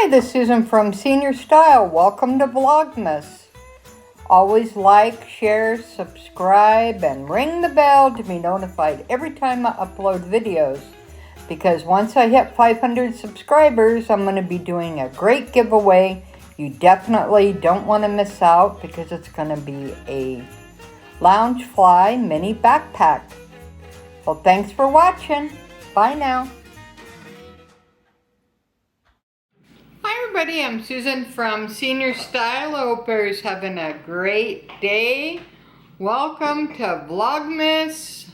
Hi, this is Susan from Srstyle. Welcome to Vlogmas. Always like, share, subscribe, and ring the bell to be notified every time I upload videos. Because once I hit 500 subscribers, I'm going to be doing a great giveaway. You definitely don't want to miss out because it's going to be a Loungefly mini backpack. Well, thanks for watching. Bye now. Hi everybody, I'm Susan from Srstyle. I hope everybody's having a great day. Welcome to Vlogmas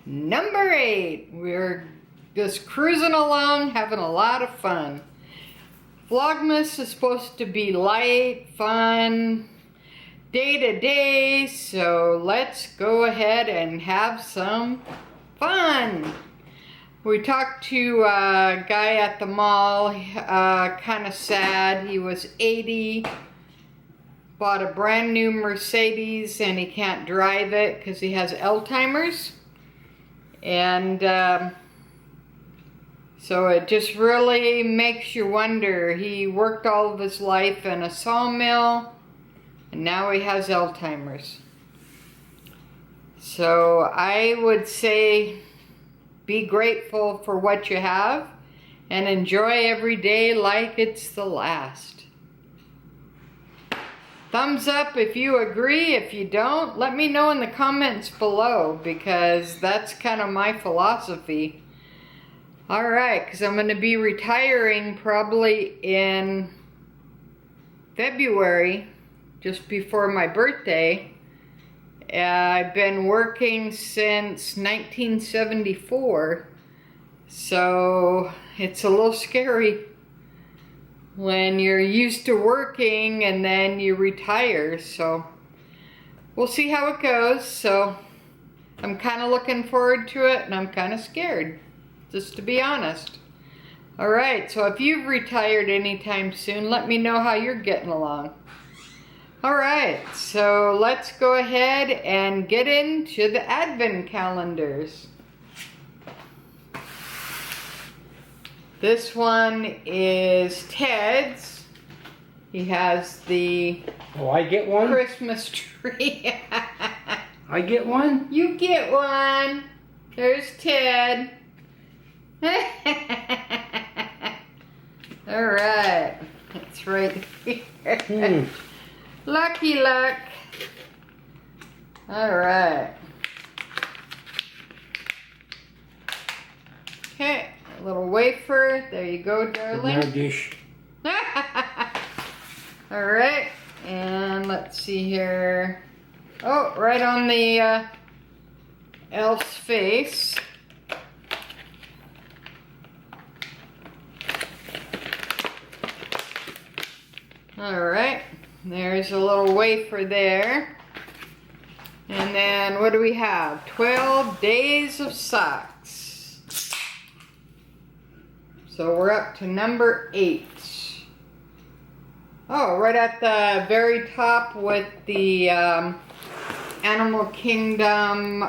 number 8. We're just cruising along, having a lot of fun. Vlogmas is supposed to be light, fun, day to day, so let's go ahead and have some fun. We talked to a guy at the mall, kind of sad. He was 80, bought a brand new Mercedes, and he can't drive it because he has Alzheimer's. And so it just really makes you wonder. He worked all of his life in a sawmill, and now he has Alzheimer's. So I would say, be grateful for what you have and enjoy every day like it's the last. Thumbs up if you agree. If you don't, let me know in the comments below because that's kind of my philosophy. Alright, because I'm going to be retiring probably in February, just before my birthday. I've been working since 1974, so it's a little scary when you're used to working and then you retire. So we'll see how it goes. So I'm kind of looking forward to it and I'm kind of scared, just to be honest. Alright, so if you've retired anytime soon, let me know how you're getting along. Alright, so let's go ahead and get into the advent calendars. This one is Ted's. He has the I get one? Christmas tree. I get one? You get one. There's Ted. Alright, it's right here. Lucky luck. Alright. Okay, a little wafer. There you go, darling. My dish. Alright, and let's see here. Oh, right on the elf's face. Alright. There's a little wafer there. And then what do we have? 12 days of socks. So we're up to number 8. Oh, right at the very top with the Animal Kingdom,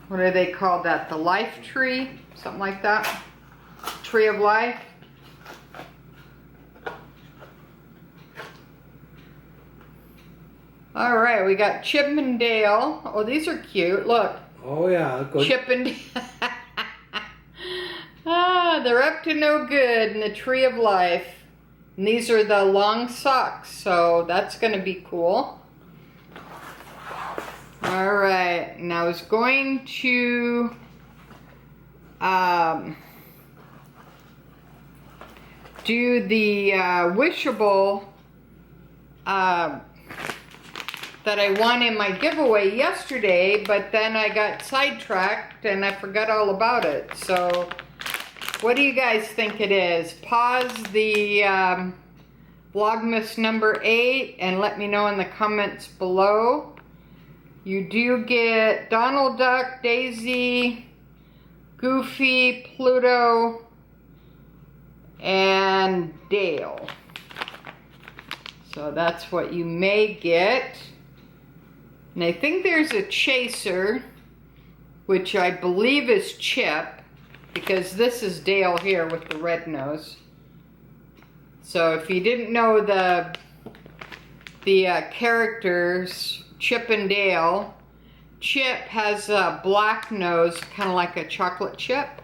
what do they call that? The life tree? Something like that? Tree of life. Alright, we got Chip and Dale. Oh, these are cute. Look. Oh, yeah. Good. Chip and Dale. Ah, they're up to no good in the Tree of Life. And these are the long socks, so that's going to be cool. Alright, and I was going to do the Wishable that I won in my giveaway yesterday, but then I got sidetracked and I forgot all about it. So what do you guys think it is? Pause the Vlogmas number 8 and let me know in the comments below. You do get Donald Duck, Daisy, Goofy, Pluto, and Dale. So that's what you may get. And I think there's a chaser, which I believe is Chip. because this is Dale here with the red nose. So if you didn't know the characters, Chip and Dale, Chip has a black nose, kind of like a chocolate chip,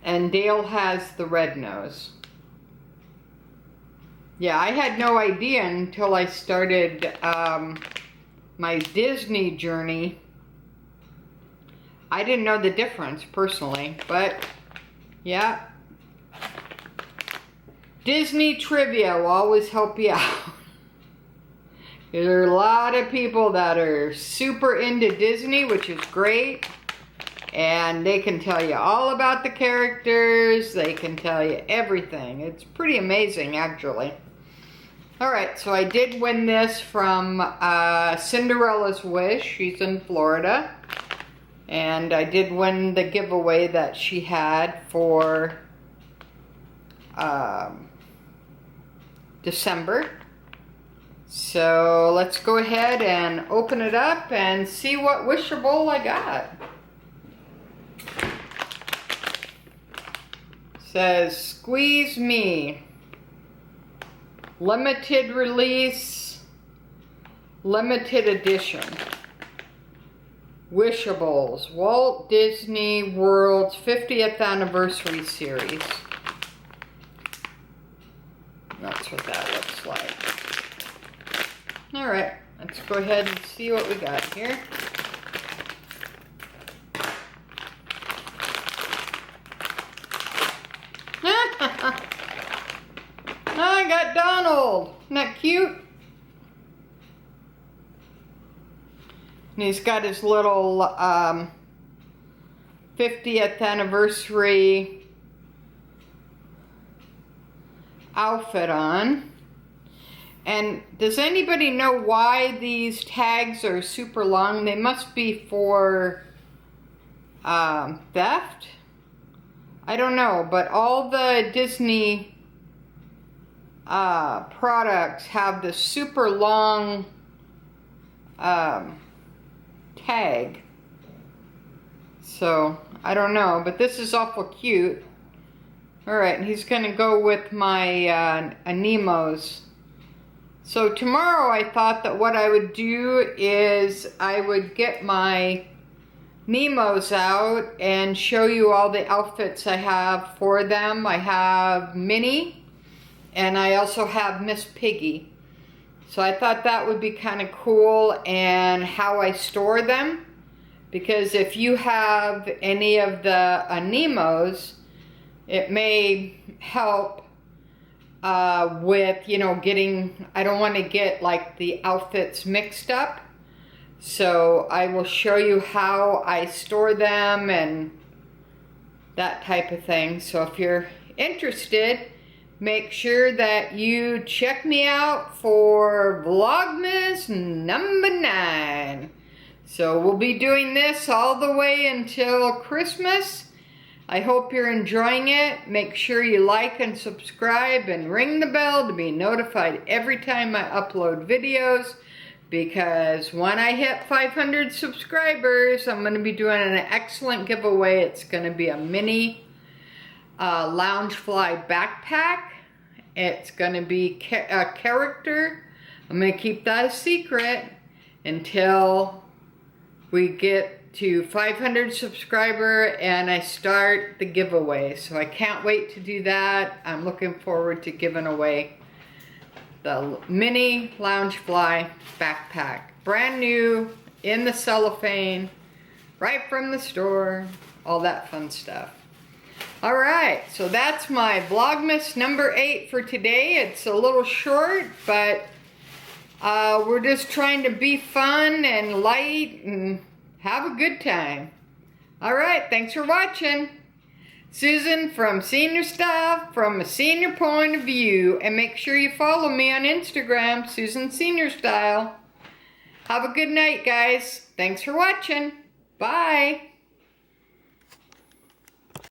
and Dale has the red nose. Yeah, I had no idea until I started my Disney journey. I didn't know the difference personally, but yeah. Disney trivia will always help you out. There are a lot of people that are super into Disney, which is great. And they can tell you all about the characters. They can tell you everything. It's pretty amazing, actually. Alright, so I did win this from Cinderella's Wish. She's in Florida. And I did win the giveaway that she had for December. So let's go ahead and open it up and see what Wishable I got. Says, Squeeze Me. Limited release, limited edition. Wishables, Walt Disney World's 50th Anniversary Series. That's what that looks like. Alright, let's go ahead and see what we got here. I got Donald. Isn't that cute? And he's got his little 50th anniversary outfit on. And does anybody know why these tags are super long? They must be for theft? I don't know, but all the Disney products have the super long tag. So, I don't know, but this is awful cute. Alright, he's gonna go with my Nemo's. So tomorrow I thought that what I would do is I would get my Nemo's out and show you all the outfits I have for them. I have Minnie and I also have Miss Piggy. So I thought that would be kind of cool, and how I store them. Because if you have any of the Nemo's, it may help with, you know, getting, I don't want to get like the outfits mixed up. So I will show you how I store them and that type of thing. So if you're interested, make sure that you check me out for Vlogmas number 9. So we'll be doing this all the way until Christmas. I hope you're enjoying it. Make sure you like and subscribe and ring the bell to be notified every time I upload videos. Because when I hit 500 subscribers, I'm going to be doing an excellent giveaway. It's going to be a mini Loungefly backpack. It's going to be a character. I'm going to keep that a secret until we get to 500 subscriber and I start the giveaway. So I can't wait to do that. I'm looking forward to giving away the mini Loungefly backpack. Brand new, in the cellophane, right from the store, all that fun stuff. Alright, so that's my Vlogmas number 8 for today. It's a little short, but we're just trying to be fun and light and have a good time. Alright, thanks for watching. Susan from Srstyle, from a senior point of view. And make sure you follow me on Instagram, Susan Srstyle. Have a good night, guys. Thanks for watching. Bye.